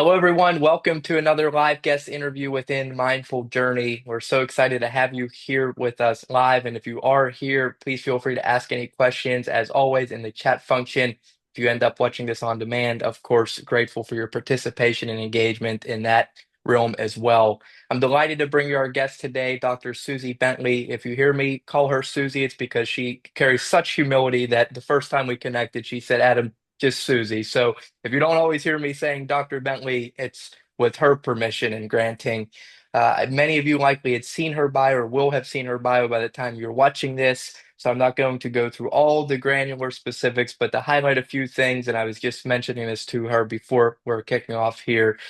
Hello, everyone. Welcome to another live guest interview within Mindful Journey. We're so excited to have you here with us live. And if you are here, please feel free to ask any questions, as always, in the chat function. If you end up watching this on demand, of course, grateful for your participation and engagement in that realm as well. I'm delighted to bring you our guest today, Dr. Suzi Bentley. If you hear me call her Suzi, it's because she carries such humility that the first time we connected, she said, Adam, just Suzi. So if you don't always hear me saying Dr. Bentley, it's with her permission and granting. Many of you likely had seen her bio or will have seen her bio by the time you're watching this. So I'm not going to go through all the granular specifics, but to highlight a few things, and I was just mentioning this to her before we're kicking off here.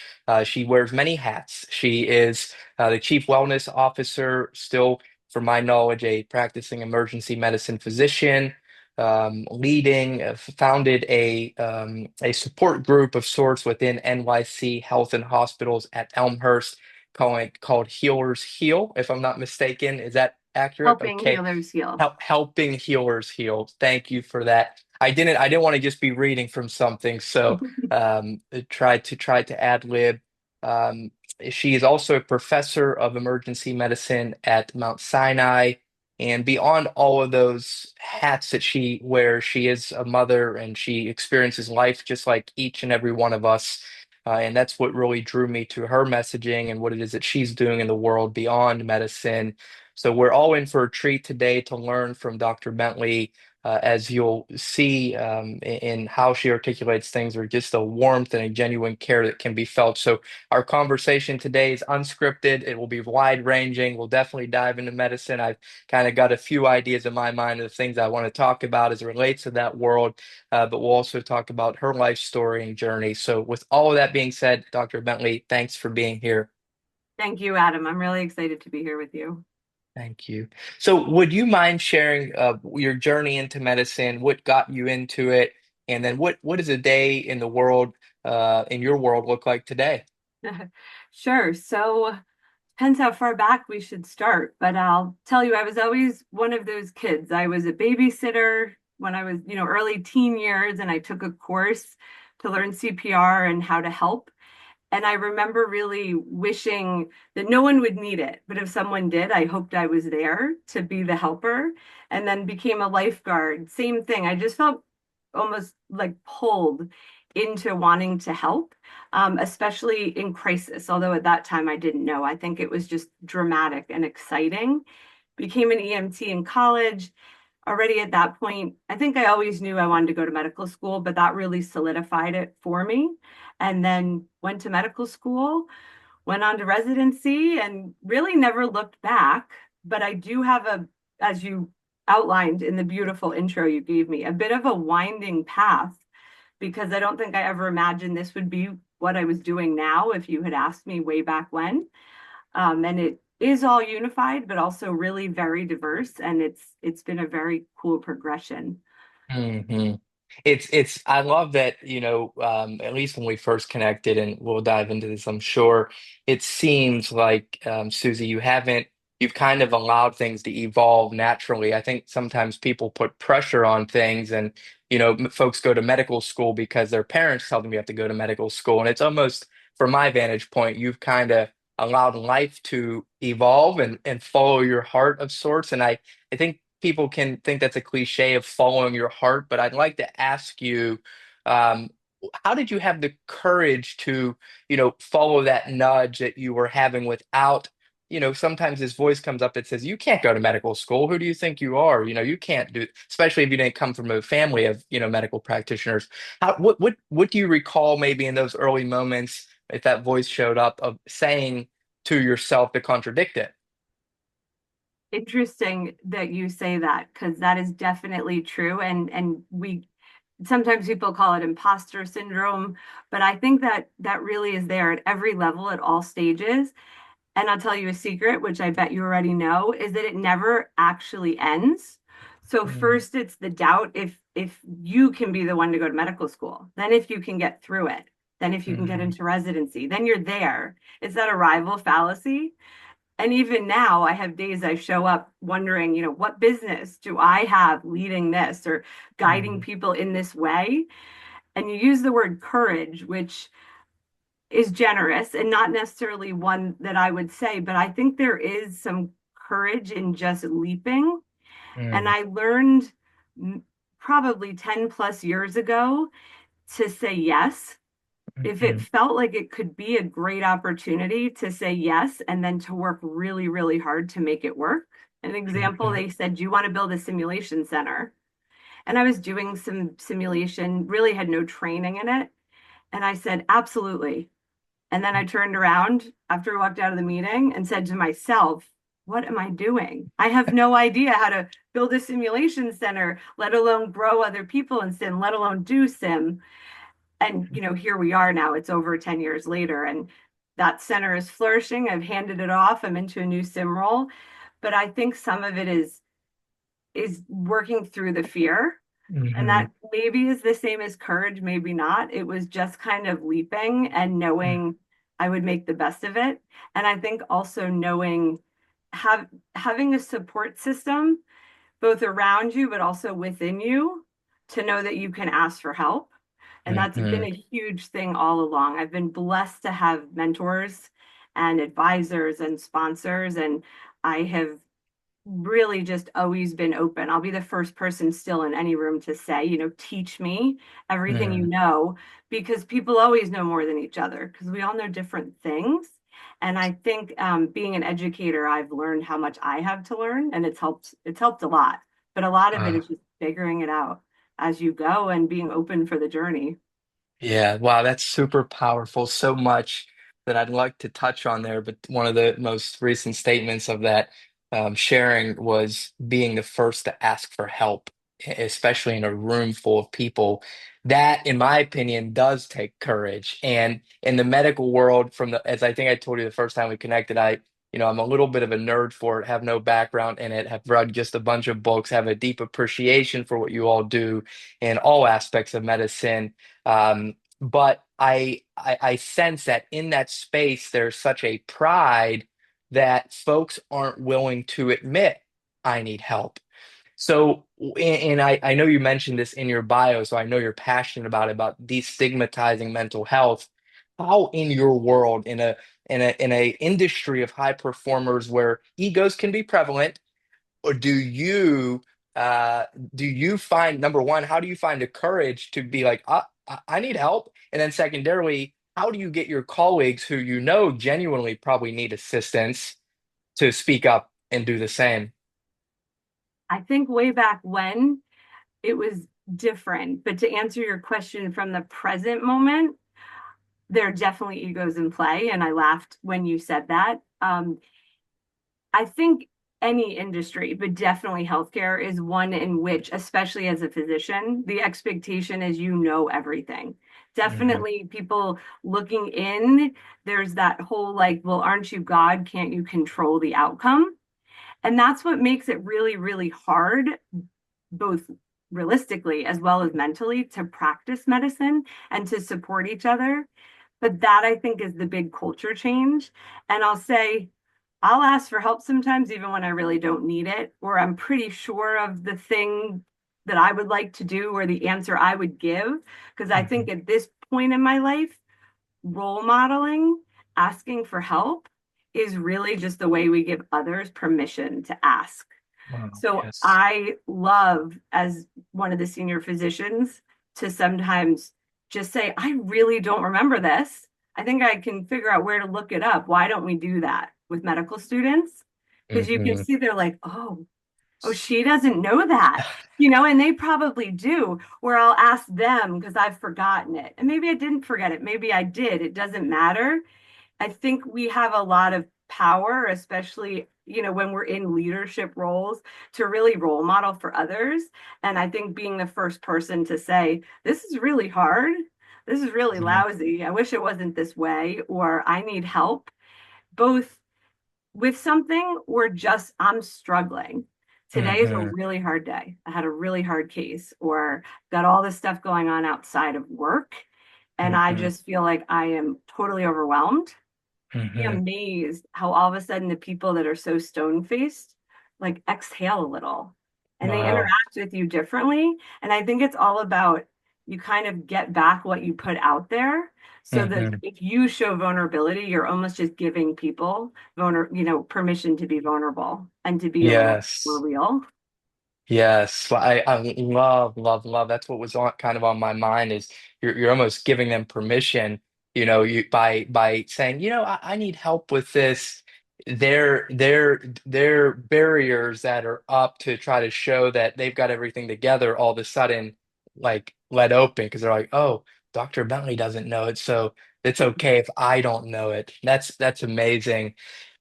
She wears many hats. She is the Chief Wellness Officer, still, from my knowledge, a practicing emergency medicine physician, leading, founded a support group of sorts within NYC Health and Hospitals at Elmhurst, called Healers Heal, if I'm not mistaken. Is that accurate? Helping Okay. healers heal. Helping Healers Heal. Thank you for that. I didn't want to just be reading from something, so I tried to ad lib. Um, she is also a professor of emergency medicine at Mount Sinai. And beyond all of those hats that she wears, she is a mother and she experiences life just like each and every one of us. And that's what really drew me to her messaging and what it is that she's doing in the world beyond medicine. So we're all in for a treat today to learn from Dr. Bentley. As you'll see in how she articulates things, or just a warmth and a genuine care that can be felt. So our conversation today is unscripted. It will be wide ranging. We'll definitely dive into medicine. I've kind of got a few ideas in my mind of the things I want to talk about as it relates to that world, but we'll also talk about her life story and journey. So, with all of that being said, Dr. Bentley, thanks for being here. Thank you, Adam. I'm really excited to be here with you. Thank you. So, would you mind sharing your journey into medicine? What got you into it, and then what does a day in the world, in your world, look like today? Sure. So, depends how far back we should start, but I'll tell you, I was always one of those kids. I was a babysitter when I was, early teen years, and I took a course to learn CPR and how to help. And I remember really wishing that no one would need it. But if someone did, I hoped I was there to be the helper, and then became a lifeguard. Same thing. I just felt almost like pulled into wanting to help, especially in crisis. Although at that time I didn't know. I think it was just dramatic and exciting. Became an EMT in college. Already at that point, I think I always knew I wanted to go to medical school, but that really solidified it for me. And then went to medical school, went on to residency, and really never looked back. But I do have as you outlined in the beautiful intro you gave me, a bit of a winding path, because I don't think I ever imagined this would be what I was doing now if you had asked me way back when. And it is all unified, but also really very diverse. And it's been a very cool progression. hmm I love that, at least when we first connected, and we'll dive into this, I'm sure, it seems like, Susie, you've kind of allowed things to evolve naturally. I think sometimes people put pressure on things and, folks go to medical school because their parents tell them you have to go to medical school. And it's almost, from my vantage point, you've kind of allowed life to evolve and follow your heart of sorts. And I think people can think that's a cliche of following your heart, but I'd like to ask you, um, how did you have the courage to, follow that nudge that you were having without, sometimes this voice comes up that says, you can't go to medical school. Who do you think you are? You can't do, especially if you didn't come from a family of, medical practitioners. What do you recall maybe in those early moments, if that voice showed up, of saying to yourself to contradict it? Interesting that you say that, because that is definitely true. And we sometimes people call it imposter syndrome, but I think that that really is there at every level, at all stages. And I'll tell you a secret, which I bet you already know, is that it never actually ends. So Mm, first it's the doubt if you can be the one to go to medical school, then if you can get through it, then if you can get mhm, into residency, then you're there. It's that arrival fallacy. And even now, I have days I show up wondering, what business do I have leading this or guiding mhm, people in this way? And you use the word courage, which is generous and not necessarily one that I would say, but I think there is some courage in just leaping. And Mm, I learned probably 10 plus years ago to say yes. If it mhm, felt like it could be a great opportunity to say yes and then to work really, really hard to make it work. An example, mhm, they said, "Do you want to build a simulation center?" And I was doing some simulation, really had no training in it. And I said, "Absolutely." And then I turned around after I walked out of the meeting and said to myself, what am I doing? I have no idea how to build a simulation center, let alone grow other people in sim, let alone do sim. And, here we are now. It's over 10 years later, and that center is flourishing. I've handed it off. I'm into a new sim role. But I think some of it is working through the fear. And mhm, that maybe is the same as courage, maybe not. It was just kind of leaping and knowing I would make the best of it. And I think also knowing having a support system both around you but also within you to know that you can ask for help. And that's been mhm, a huge thing all along. I've been blessed to have mentors and advisors and sponsors, and I have really just always been open. I'll be the first person still in any room to say, teach me everything you mhm. know, because people always know more than each other because we all know different things. And I think being an educator, I've learned how much I have to learn, and it's helped a lot. But a lot of it Uh, is just figuring it out as you go and being open for the journey. Yeah, wow, that's super powerful. So much that I'd like to touch on there, but one of the most recent statements of that sharing was being the first to ask for help, especially in a room full of people. That, in my opinion, does take courage. And in the medical world, as I think I told you the first time we connected, I'm a little bit of a nerd for it, have no background in it, have read just a bunch of books, have a deep appreciation for what you all do in all aspects of medicine. But I sense that in that space, there's such a pride that folks aren't willing to admit I need help. So, and I know you mentioned this in your bio, so I know you're passionate about destigmatizing mental health. How in your world, in a industry of high performers where egos can be prevalent, or uh do you find, number one, how do you find the courage to be like, I need help, and then secondarily, how do you get your colleagues who genuinely probably need assistance to speak up and do the same? I think way back when it was different. But to answer your question from the present moment, there are definitely egos in play. And I laughed when you said that. I think any industry, but definitely healthcare, is one in which, especially as a physician, the expectation is everything. Hmm. Definitely people looking in, there's that whole like, well, aren't you God? Can't you control the outcome? And that's what makes it really, really hard, both realistically as well as mentally, to practice medicine and to support each other. But that I think is the big culture change. And I'll say, I'll ask for help sometimes, even when I really don't need it, or I'm pretty sure of the thing that I would like to do or the answer I would give. Because I think Hmm. at this point in my life, role modeling, asking for help is really just the way we give others permission to ask. Wow, So yes. I love, as one of the senior physicians, to sometimes just say, I really don't remember this. I think I can figure out where to look it up. Why don't we do that with medical students? Because you can Hmm. see they're like, oh, she doesn't know that, and they probably do. Where I'll ask them because I've forgotten it. And maybe I didn't forget it. Maybe I did. It doesn't matter. I think we have a lot of power, especially, when we're in leadership roles, to really role model for others. And I think being the first person to say, this is really hard, this is really Hmm. lousy, I wish it wasn't this way, or I need help, both with something or just I'm struggling. Today is a Hmm. really hard day. I had a really hard case, or got all this stuff going on outside of work. And I Hmm. just feel like I am totally overwhelmed. Be Hmm. amazed how all of a sudden the people that are so stone faced like exhale a little and they Wow. interact with you differently. And I think it's all about you kind of get back what you put out there. So that Hmm. if you show vulnerability, you're almost just giving people permission to be vulnerable and to be a little more Yes. real. Yes, well, I love, love, love. That's what was on kind of on my mind is you're almost giving them permission, you by saying, I need help with this. Their barriers that are up to try to show that they've got everything together all of a sudden like let open because they're like, oh, Dr. Bentley doesn't know it, so it's okay if I don't know it. That's amazing.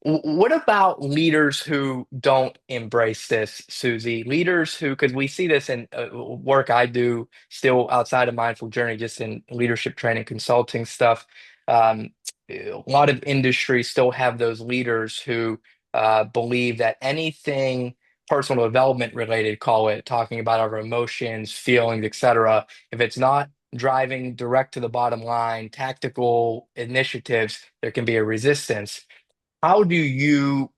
What about leaders who don't embrace this, Susie? Leaders who, because we see this in work I do still outside of Mindful Journey, just in leadership training, consulting stuff. Um, a lot of industries still have those leaders who believe that anything personal development related, call it talking about our emotions, feelings, etc., if it's not driving direct to the bottom line, tactical initiatives, there can be a resistance. How do you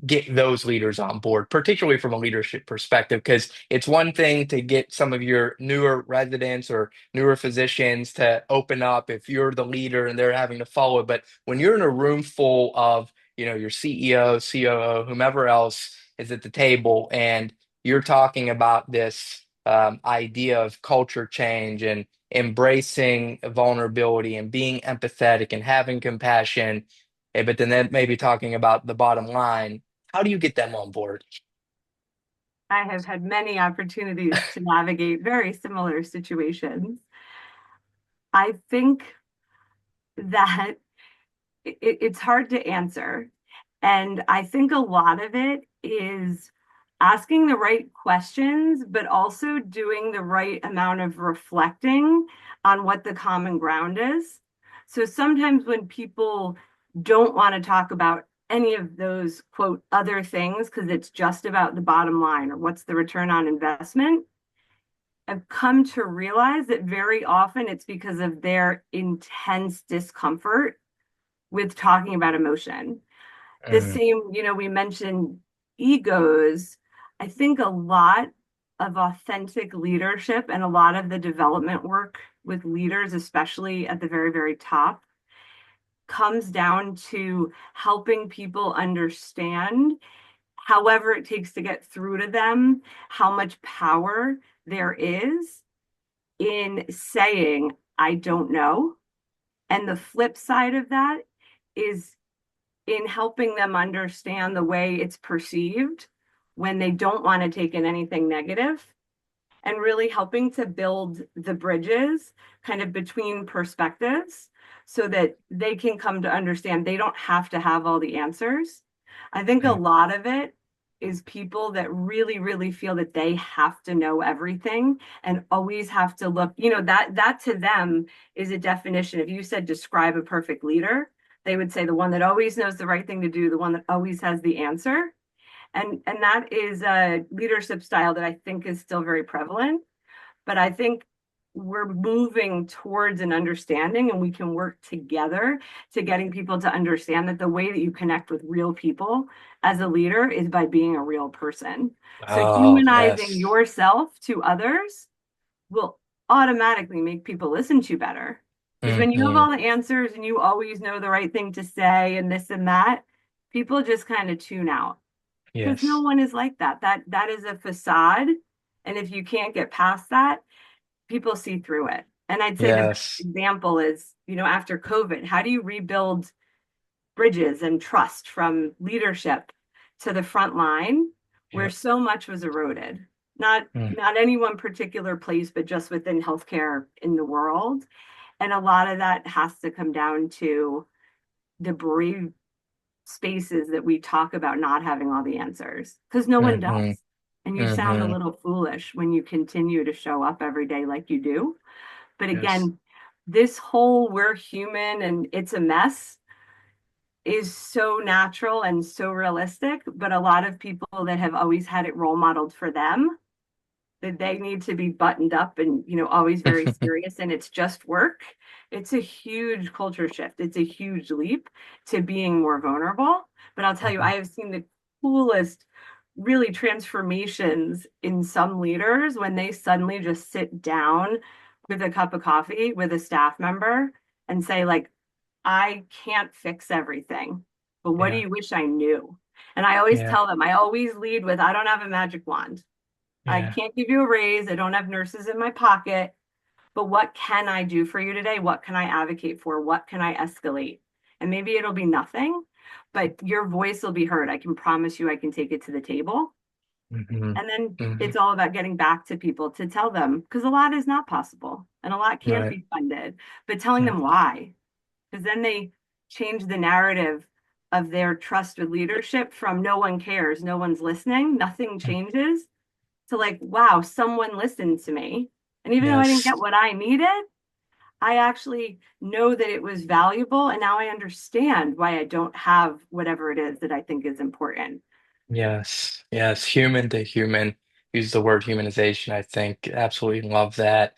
get those leaders on board, particularly from a leadership perspective? Because it's one thing to get some of your newer residents or newer physicians to open up if you're the leader and they're having to follow. But when you're in a room full of, your CEO, COO, whomever else is at the table, and you're talking about this idea of culture change and embracing vulnerability and being empathetic and having compassion, but then maybe talking about the bottom line, how do you get them on board? I have had many opportunities to navigate very similar situations. I think that it's hard to answer. And I think a lot of it is asking the right questions, but also doing the right amount of reflecting on what the common ground is. So sometimes when people don't want to talk about any of those quote other things because it's just about the bottom line or what's the return on investment, I've come to realize that very often it's because of their intense discomfort with talking about emotion. The Mm, same, we mentioned egos. I think a lot of authentic leadership and a lot of the development work with leaders, especially at the very, very top, comes down to helping people understand, however it takes to get through to them, how much power there is in saying, I don't know. And the flip side of that is in helping them understand the way it's perceived when they don't want to take in anything negative and really helping to build the bridges kind of between perspectives so that they can come to understand they don't have to have all the answers. I think a mm, lot of it is people that really really feel that they have to know everything and always have to look, that to them is a definition. If you said describe a perfect leader, they would say the one that always knows the right thing to do, the one that always has the answer. And that is a leadership style that I think is still very prevalent. But I think we're moving towards an understanding and we can work together to getting people to understand that the way that you connect with real people as a leader is by being a real person. So oh, humanizing yes. yourself to others will automatically make people listen to you better. Because when you have Hmm. all the answers and you always know the right thing to say and this and that, people just kind of tune out because no Yes. one is like that. That is a facade. And if you can't get past that, people see through it. And I'd say the best Yes. example is, after COVID, how do you rebuild bridges and trust from leadership to the front line where Yep. so much was eroded? Not Mm, not any one particular place, but just within healthcare in the world. And a lot of that has to come down to the brave spaces that we talk about not having all the answers because no one hmm. does. And you sound a Hmm. little foolish when you continue to show up every day like you do. But Yes. again, this whole we're human and it's a mess is so natural and so realistic. But a lot of people that have always had it role modeled for them that they need to be buttoned up and always very serious and it's just work. It's a huge culture shift. It's a huge leap to being more vulnerable. But I'll tell you, I Mhm. have seen the coolest really transformations in some leaders when they suddenly just sit down with a cup of coffee with a staff member and say, like, I can't fix everything, but what do Yeah. you wish I knew? And I always Yeah. tell them, I always lead with, I don't have a magic wand. I Yeah. can't give you a raise. I don't have nurses in my pocket, but what can I do for you today? What can I advocate for? What can I escalate? And maybe it'll be nothing, but your voice will be heard. I can promise you I can take it to the table. Hmm. And then Hmm. it's all about getting back to people to tell them because a lot is not possible and a lot can't Right. be funded, but telling Yeah. them why, because then they change the narrative of their trust with leadership from no one cares, no one's listening, nothing changes to like, wow, someone listened to me. And even though I didn't get Yes. what I needed, I actually know that it was valuable. And now I understand why I don't have whatever it is that I think is important. Yes, yes, human to human. Use the word humanization, I think. Absolutely love that.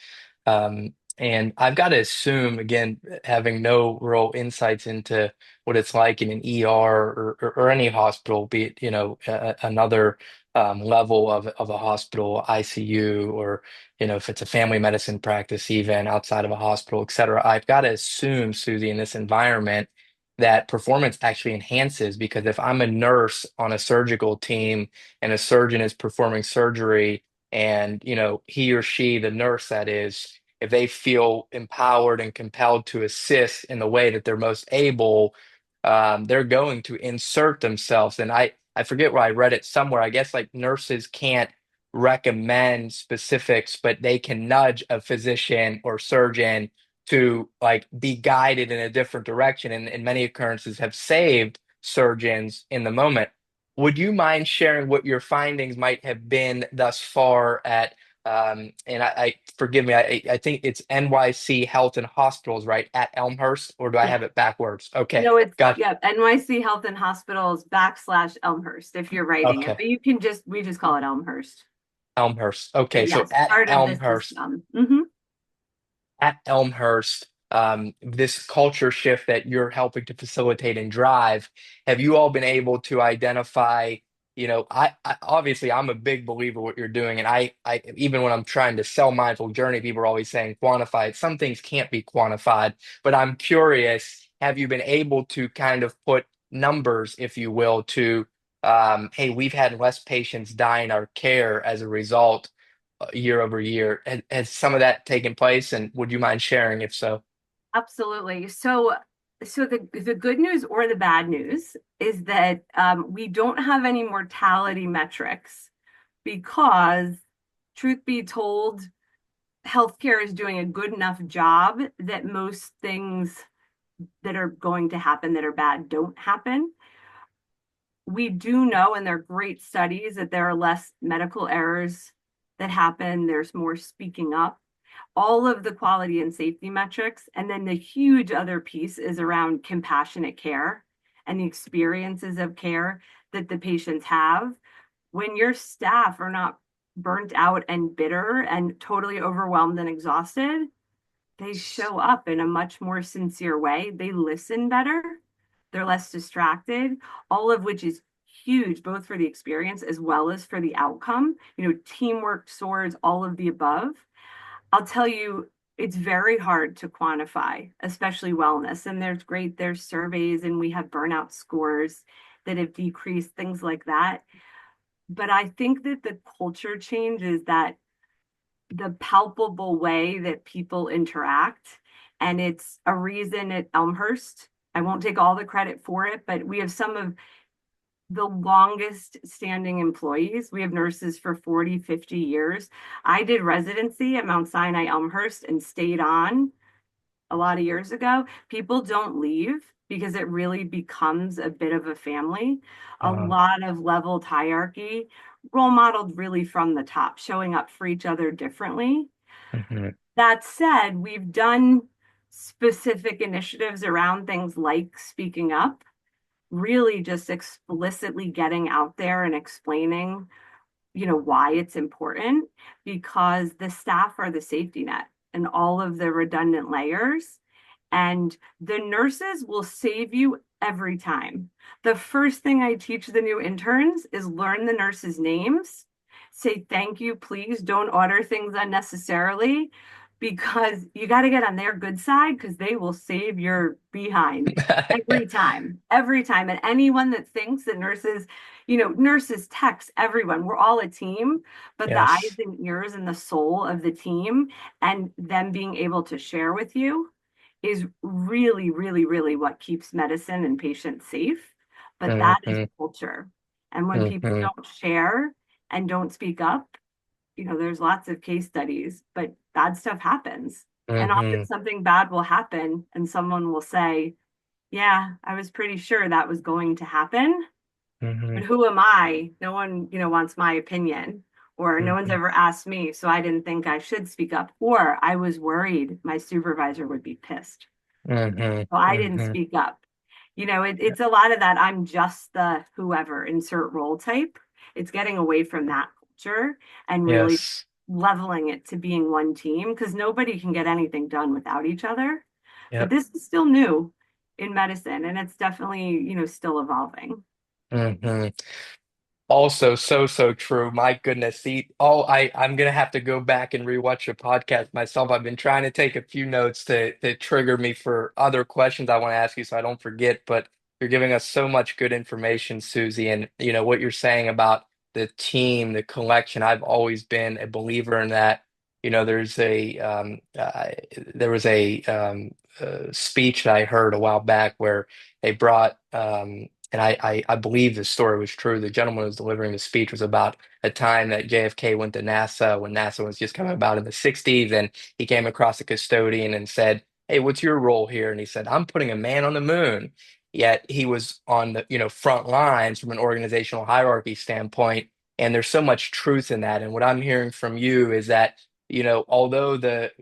And I've got to assume, again, having no real insights into what it's like in an ER or any hospital, be it, another level of a hospital, ICU, or, if it's a family medicine practice, even outside of a hospital, et cetera. I've got to assume, Susie, in this environment, that performance actually enhances because if I'm a nurse on a surgical team and a surgeon is performing surgery and he or she, the nurse that is, if they feel empowered and compelled to assist in the way that they're most able, they're going to insert themselves. And I forget where I read it somewhere. I guess like nurses can't recommend specifics, but they can nudge a physician or surgeon to like be guided in a different direction, and in many occurrences have saved surgeons in the moment. Would you mind sharing what your findings might have been thus far at and I forgive me, I think it's NYC Health and Hospitals, right, at Elmhurst, or do I Yeah. have it backwards? Okay, No, it's got yeah, NYC Health and Hospitals / Elmhurst if you're writing it, okay, but you can just we just call it Elmhurst. Elmhurst. But Okay, so yes, part of the system. at Elmhurst, this culture shift that you're helping to facilitate and drive, have you all been able to identify, I obviously I'm a big believer what you're doing, and I even when I'm trying to sell Mindful Journey, people are always saying quantify it. Some things can't be quantified, but I'm curious, have you been able to kind of put numbers, if you will, to hey, we've had less patients die in our care as a result year over year. Has some of that taken place, and would you mind sharing if so? Absolutely. So the good news or the bad news is that we don't have any mortality metrics because, truth be told, healthcare is doing a good enough job that most things that are going to happen that are bad don't happen. We do know, and there are great studies, that there are less medical errors that happen. There's more speaking up, all of the quality and safety metrics. And then the huge other piece is around compassionate care and the experiences of care that the patients have. When your staff are not burnt out and bitter and totally overwhelmed and exhausted, they show up in a much more sincere way. They listen better, they're less distracted, all of which is huge, both for the experience as well as for the outcome. Teamwork soars, all of the above. I'll tell you, it's very hard to quantify, especially wellness. And there's surveys, and we have burnout scores that have decreased, things like that. But I think that the culture change is that the palpable way that people interact. And it's a reason at Elmhurst. I won't take all the credit for it, but we have some of the longest standing employees. We have nurses for 40, 50 years. I did residency at Mount Sinai Elmhurst and stayed on a lot of years ago. People don't leave because it really becomes a bit of a family, a Uh, lot of leveled hierarchy, role modeled really from the top, showing up for each other differently. mhm. That said, we've done specific initiatives around things like speaking up, really just explicitly getting out there and explaining, why it's important, because the staff are the safety net and all of the redundant layers. And the nurses will save you every time. The first thing I teach the new interns is learn the nurses' names, say thank you, please don't order things unnecessarily, because you got to get on their good side because they will save your behind every time. And anyone that thinks that nurses, nurses text everyone, we're all a team, but the eyes Yes. and ears and the soul of the team and them being able to share with you is really, really, really what keeps medicine and patients safe. But that is Hmm. culture. And when people Hmm. don't share and don't speak up, there's lots of case studies, but bad stuff happens. And often Hmm. something bad will happen, and someone will say, yeah, I was pretty sure that was going to happen, Hmm. but who am I? No one, wants my opinion, or no one's Hmm. ever asked me, so I didn't think I should speak up, or I was worried my supervisor would be pissed. Hmm. So I didn't Hmm. speak up. It's a lot of that I'm just the whoever insert role type. It's getting away from that culture and really Yes. leveling it to being one team because nobody can get anything done without each other. But Yep. this is still new in medicine and it's definitely, still evolving. Hmm. Also, so true. My goodness. I'm gonna have to go back and rewatch the podcast myself. I've been trying to take a few notes to trigger me for other questions I want to ask you so I don't forget, but you're giving us so much good information, Susie, and what you're saying about the team, the collection. I've always been a believer in that. There was a speech that I heard a while back where they brought and I believe the story was true. The gentleman who was delivering the speech was about a time that JFK went to NASA when NASA was just coming about in the 60s, and he came across a custodian and said, "Hey, what's your role here?" And he said, "I'm putting a man on the moon." Yet he was on the front lines from an organizational hierarchy standpoint, and there's so much truth in that. And what I'm hearing from you is that although the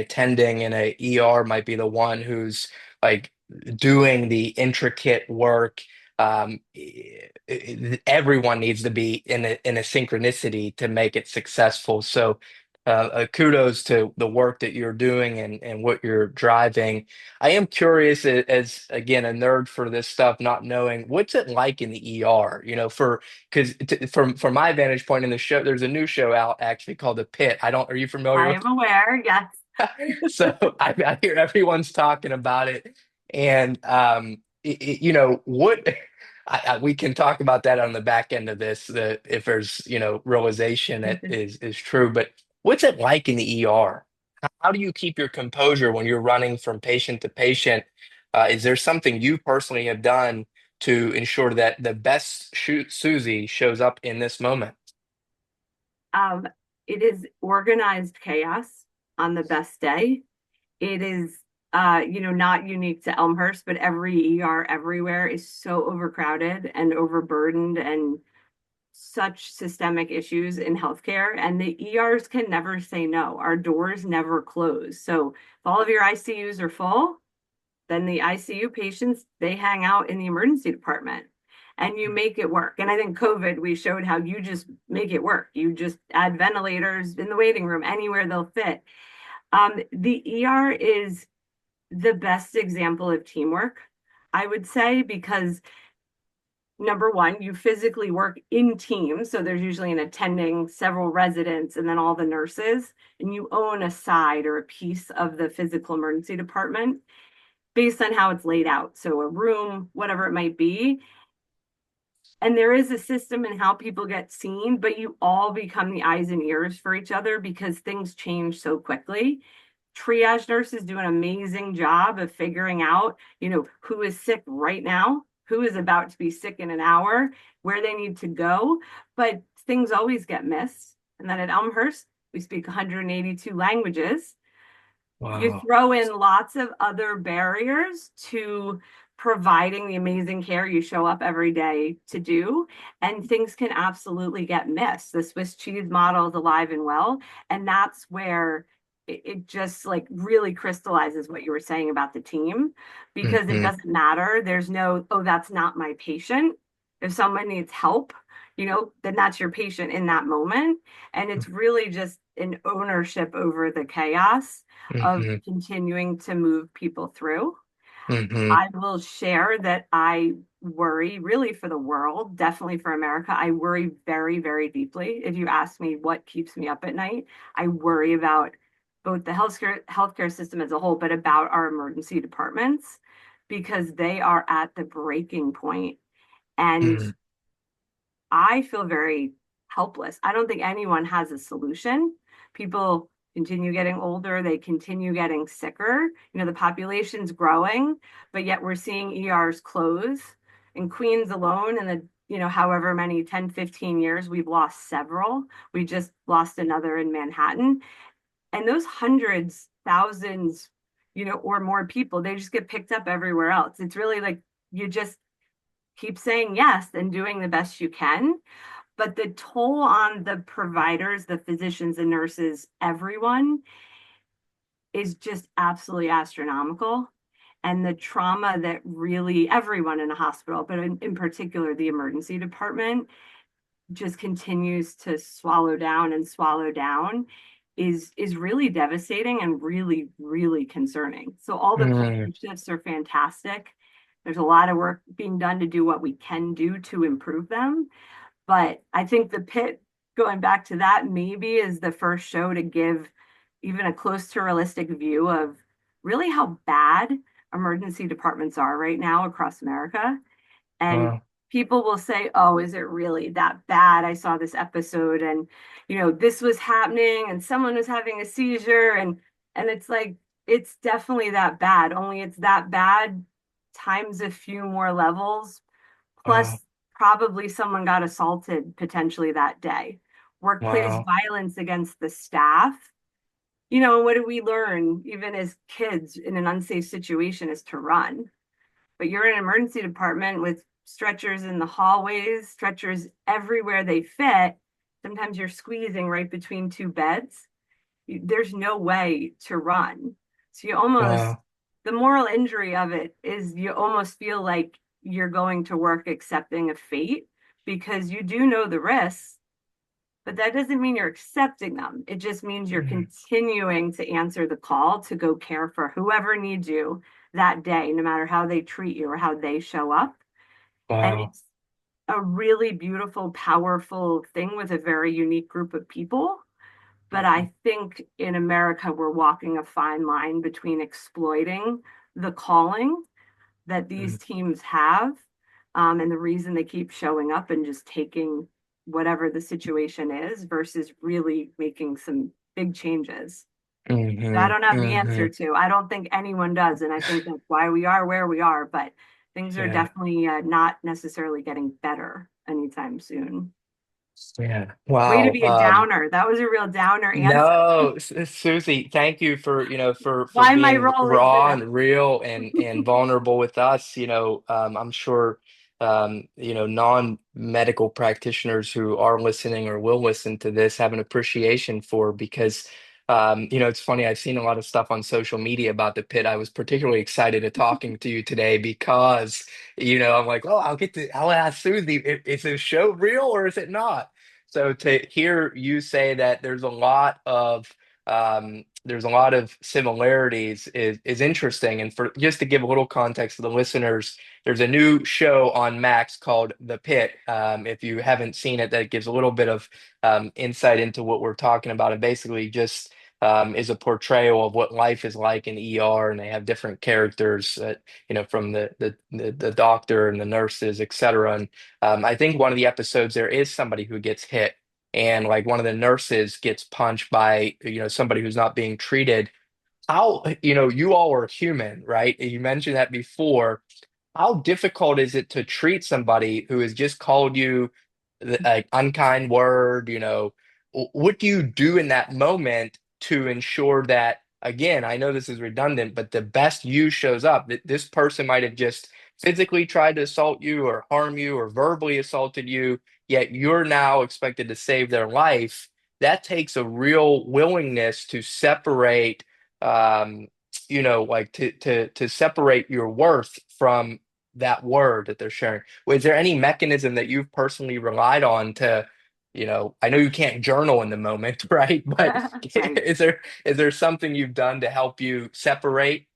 attending in a ER might be the one who's like doing the intricate work. Everyone needs to be in a synchronicity to make it successful. So, kudos to the work that you're doing and what you're driving. I am curious, as again a nerd for this stuff, not knowing what's it like in the ER. Because from my vantage point in the show, there's a new show out actually called The Pit. I don't. Are you familiar I with? am aware, yes. So I hear everyone's talking about it, and what we can talk about that on the back end of this, that if there's realization that is true, but what's it like in the ER? How do you keep your composure when you're running from patient to patient? Is there something you personally have done to ensure that the best Susie shows up in this moment? Um, it is organized chaos on the best day. It is not unique to Elmhurst, but every ER everywhere is so overcrowded and overburdened and such systemic issues in healthcare. And the ERs can never say no. Our doors never close. So if all of your ICUs are full, then the ICU patients, they hang out in the emergency department and you make it work. And I think COVID, we showed how you just make it work. You just add ventilators in the waiting room, anywhere they'll fit. The ER is the best example of teamwork, I would say, because number one, you physically work in teams. So there's usually an attending, several residents, and then all the nurses, and you own a side or a piece of the physical emergency department based on how it's laid out. So a room, whatever it might be. And there is a system in how people get seen, but you all become the eyes and ears for each other because things change so quickly. Triage nurses do an amazing job of figuring out, who is sick right now, who is about to be sick in an hour, where they need to go. But things always get missed. And then at Elmhurst, we speak 182 languages. You Wow. throw in lots of other barriers to providing the amazing care you show up every day to do, and things can absolutely get missed. The Swiss cheese model is alive and well, and that's where it just like really crystallizes what you were saying about the team because it Hmm. doesn't matter. There's no, oh, that's not my patient. If someone needs help, then that's your patient in that moment. And it's really just an ownership over the chaos of Hmm. continuing to move people through. Hmm. I will share that I worry really for the world, definitely for America. I worry very, very deeply. If you ask me what keeps me up at night, I worry about both the healthcare system as a whole, but about our emergency departments because they are at the breaking point. And Hmm. I feel very helpless. I don't think anyone has a solution. People continue getting older, they continue getting sicker. The population's growing, but yet we're seeing ERs close. In Queens alone, in the however many 10, 15 years, we've lost several. We just lost another in Manhattan. And those hundreds, thousands, or more people, they just get picked up everywhere else. It's really like you just keep saying yes and doing the best you can, but the toll on the providers, the physicians, the nurses, everyone is just absolutely astronomical. And the trauma that really everyone in a hospital, but in particular the emergency department, just continues to swallow down is really devastating and really, really concerning. So all the Hmm. culture shifts are fantastic. There's a lot of work being done to do what we can do to improve them. But I think the pit, going back to that, maybe is the first show to give even a close to realistic view of really how bad emergency departments are right now across America. And Wow. people will say, "Oh, is it really that bad? I saw this episode and this was happening and someone was having a seizure and it's like it's definitely that bad, only it's that bad times a few more levels Wow. plus probably someone got assaulted potentially that day. Workplace Wow. violence against the staff. And what do we learn even as kids in an unsafe situation is to run. But you're in an emergency department with stretchers in the hallways, stretchers everywhere they fit. Sometimes you're squeezing right between two beds. There's no way to run. So Wow. the moral injury of it is you almost feel like you're going to work accepting a fate because you do know the risks, but that doesn't mean you're accepting them. It just means you're Mhm. continuing to answer the call to go care for whoever needs you that day, no matter how they treat you or how they show up. And Wow. it's a really beautiful, powerful thing with a very unique group of people. But I think in America, we're walking a fine line between exploiting the calling that these Mhm. teams have, and the reason they keep showing up and just taking whatever the situation is versus really making some big changes. I Mhm. don't have the answer Mhm. to. I don't think anyone does. And I think that's why we are where we are. But things are Yeah. definitely not necessarily getting better anytime soon. Yeah. Way to Wow. be a downer. That was a real downer answer. No, Susie, thank you for, for Why my being role is raw this. and real and vulnerable with us. I'm sure non-medical practitioners who are listening or will listen to this have an appreciation for because it's funny, I've seen a lot of stuff on social media about the pit. I was particularly excited to talking to you today because, I'm like, oh, I'll ask Susie, is this show real or is it not? So to hear you say that there's a lot of similarities is interesting. And for just to give a little context to the listeners, there's a new show on Max called The Pit. If you haven't seen it, that gives a little bit of insight into what we're talking about, and basically just is a portrayal of what life is like in ER, and they have different characters, from the doctor and the nurses, etc. And I think one of the episodes there is somebody who gets hit, and like one of the nurses gets punched by somebody who's not being treated. How you all are human, right? You mentioned that before. How difficult is it to treat somebody who has just called you like unkind word? What do you do in that moment to ensure that, again, I know this is redundant, but the best you shows up, that this person might have just physically tried to assault you or harm you or verbally assaulted you, yet you're now expected to save their life. That takes a real willingness to separate, like to separate your worth from that word that they're sharing. Was there any mechanism that you've personally relied on to, I know you can't journal in the moment, right? But Right. is there something you've done to help you separate?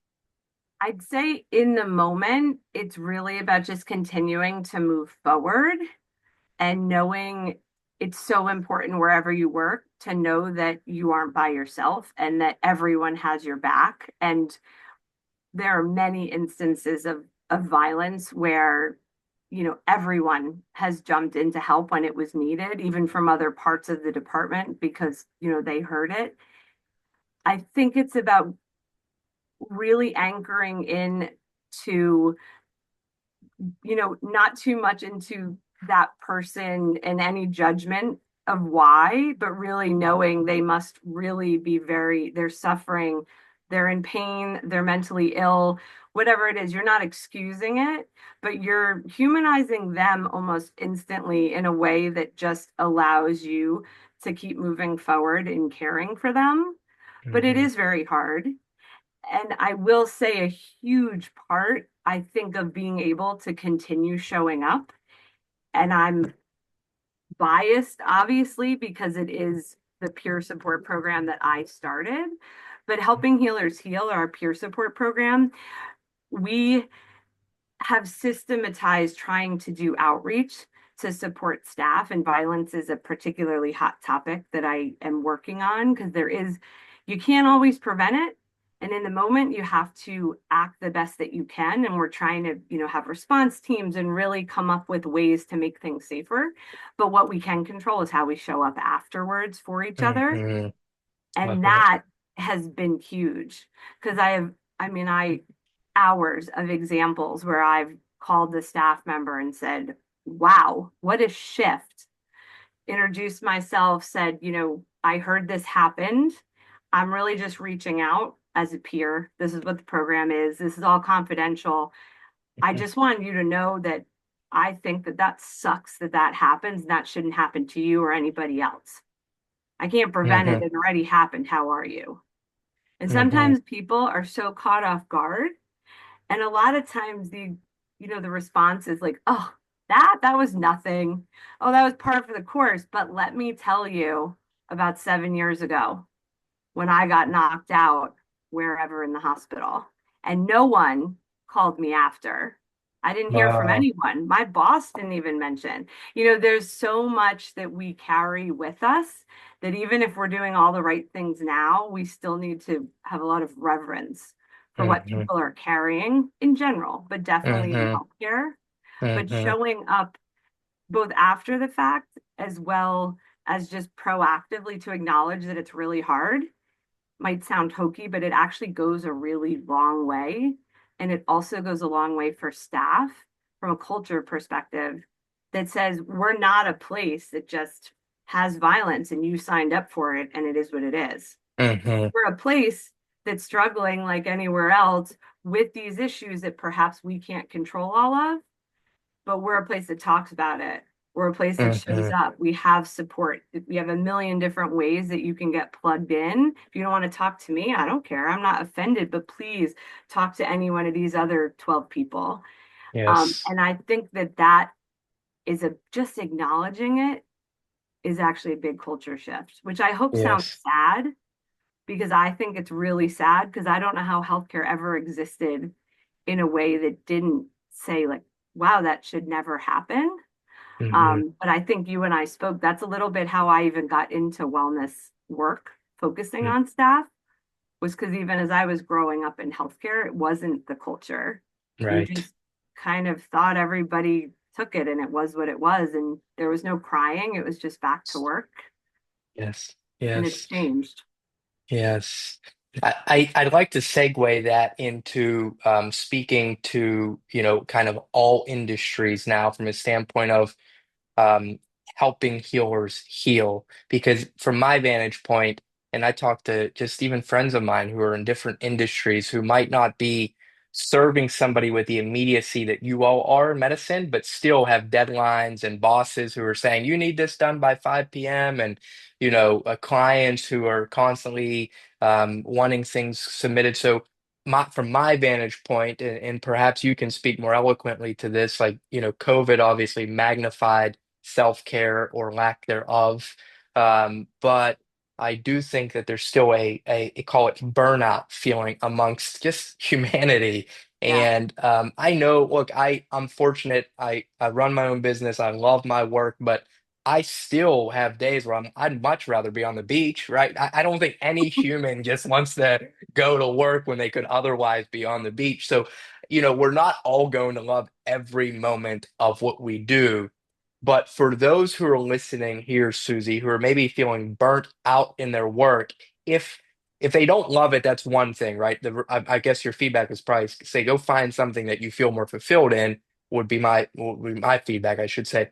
I'd say in the moment, it's really about just continuing to move forward and knowing it's so important wherever you work to know that you aren't by yourself and that everyone has your back. And there are many instances of violence where, everyone has jumped in to help when it was needed, even from other parts of the department because, they heard it. I think it's about really anchoring in to not too much into that person and any judgment of why, but really knowing they must really be they're suffering, they're in pain, they're mentally ill, whatever it is. You're not excusing it, but you're humanizing them almost instantly in a way that just allows you to keep moving forward in caring for them. But it Hmm. is very hard. And I will say a huge part, I think, of being able to continue showing up. And I'm biased, obviously, because it is the peer support program that I started. But Helping Healers Heal, our peer support program, we have systematized trying to do outreach to support staff, and violence is a particularly hot topic that I am working on because you can't always prevent it. And in the moment, you have to act the best that you can. And we're trying to, have response teams and really come up with ways to make things safer. But what we can control is how we show up afterwards for each other. Hmm. And Love it. that has been huge because I hours of examples where I've called the staff member and said, wow, what a shift. Introduced myself, said, I heard this happened. I'm really just reaching out as a peer. This is what the program is. This is all confidential. I just wanted you to know that I think that that sucks that that happens. And that shouldn't happen to you or anybody else. I can't prevent it. Hmm. It already happened. How are you? And Hmm. sometimes people are so caught off guard. And a lot of times the response is like, oh, that was nothing. Oh, that was part of the course. But let me tell you about 7 years ago when I got knocked out wherever in the hospital. And no one called me after. I didn't hear from Wow. anyone. My boss didn't even mention. There's so much that we carry with us that even if we're doing all the right things now, we still need to have a lot of reverence for what Hmm. people are carrying in general, but definitely in Hmm. healthcare. But Hmm. showing up both after the fact as well as just proactively to acknowledge that it's really hard might sound hokey, but it actually goes a really long way. And it also goes a long way for staff from a culture perspective that says we're not a place that just has violence and you signed up for it and it is what it is. Hmm. We're a place that's struggling like anywhere else with these issues that perhaps we can't control all of, but we're a place that talks about it. We're a place that shows Hmm. up. We have support. We have a million different ways that you can get plugged in. If you don't want to talk to me, I don't care. I'm not offended, but please talk to any one of these other 12 people. Yes. And I think that that is just acknowledging it is actually a big culture shift, which I hope sounds Yes. sad because I think it's really sad because I don't know how healthcare ever existed in a way that didn't say like, wow, that should never happen. Hmm. But I think you and I spoke. That's a little bit how I even got into wellness work, focusing on staff, was because even as I was growing up in healthcare, it wasn't the culture. You Right. just kind of thought everybody took it and it was what it was. And there was no crying. It was just back to work. Yes. And it's Yes. changed. Yes. I'd like to segue that into speaking to, kind of all industries now from a standpoint of um, helping healers heal. Because from my vantage point, and I talk to just even friends of mine who are in different industries who might not be serving somebody with the immediacy that you all are in medicine, but still have deadlines and bosses who are saying, you need this done by 5 p.m. And, clients who are constantly wanting things submitted. So, from my vantage point, and perhaps you can speak more eloquently to this, like, COVID obviously magnified self-care or lack thereof. But I do think that there's still a call it burnout feeling amongst just humanity. Yeah. And I know, look, I'm fortunate. I run my own business. I love my work, but I still have days where I'd much rather be on the beach, right? I don't think any human just wants to go to work when they could otherwise be on the beach. So, we're not all going to love every moment of what we do. But for those who are listening here, Susie, who are maybe feeling burnt out in their work, if if they don't love it, that's one thing, right? I guess your feedback is probably say go find something that you feel more fulfilled in would be my feedback, I should say.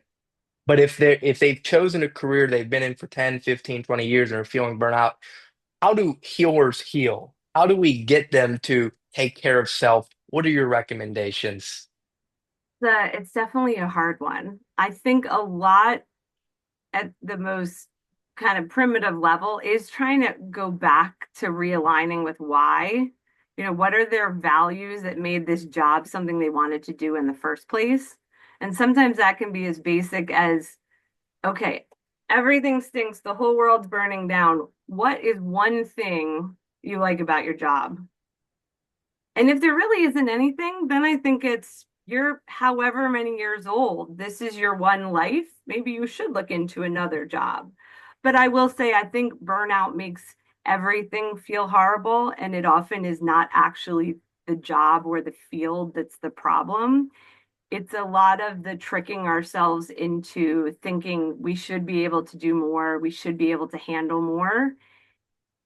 But if they've chosen a career they've been in for 10, 15, 20 years and are feeling burnt out, how do healers heal? How do we get them to take care of self? What are your recommendations? It's definitely a hard one. I think a lot at the most kind of primitive level is trying to go back to realigning with why. What are their values that made this job something they wanted to do in the first place? And sometimes that can be as basic as, okay, everything stinks, the whole world's burning down. What is one thing you like about your job? And if there really isn't anything, then I think it's you're however many years old. This is your one life. Maybe you should look into another job. But I will say, I think burnout makes everything feel horrible, and it often is not actually the job or the field that's the problem. It's a lot of the tricking ourselves into thinking we should be able to do more, we should be able to handle more.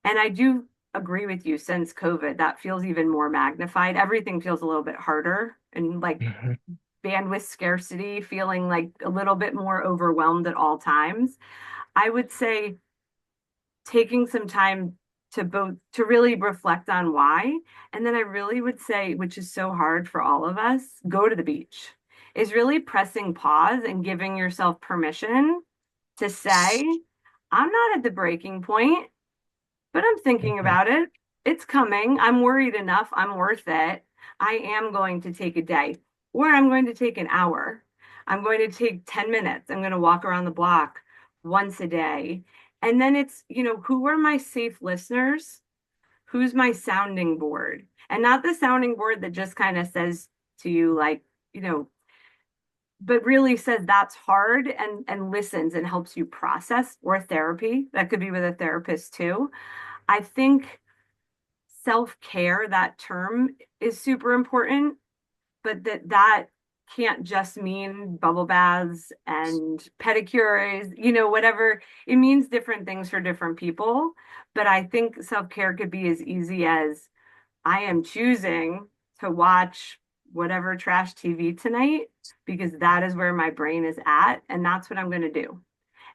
And I do agree with you since COVID, that feels even more magnified. Everything feels a little bit harder and like Mhm. bandwidth scarcity, feeling like a little bit more overwhelmed at all times. I would say taking some time to really reflect on why. And then I really would say, which is so hard for all of us, go to the beach. Is really pressing pause and giving yourself permission to say, I'm not at the breaking point, but I'm thinking Mhm. about it. It's coming. I'm worried enough. I'm worth it. I am going to take a day, or I'm going to take an hour. I'm going to take 10 minutes. I'm going to walk around the block once a day. And then it's, who are my safe listeners? Who's my sounding board? And not the sounding board that just kind of says to you, like, you know, but really says that's hard and listens and helps you process, or therapy. That could be with a therapist too. I think self-care, that term is super important, but that can't just mean bubble baths and pedicures, whatever. It means different things for different people. But I think self-care could be as easy as I am choosing to watch whatever trash TV tonight because that is where my brain is at, and that's what I'm going to do,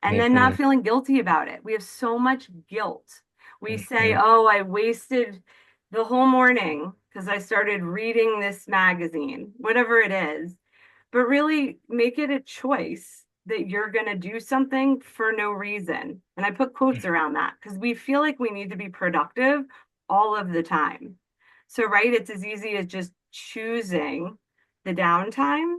and then not Mhm. feeling guilty about it. We have so much guilt. We say, Mhm. oh, I wasted the whole morning because I started reading this magazine, whatever it is. But really make it a choice that you're going to do something for no reason. And I put quotes around that because we feel like we need to be productive all of the time. So, right, it's as easy as just choosing the downtime.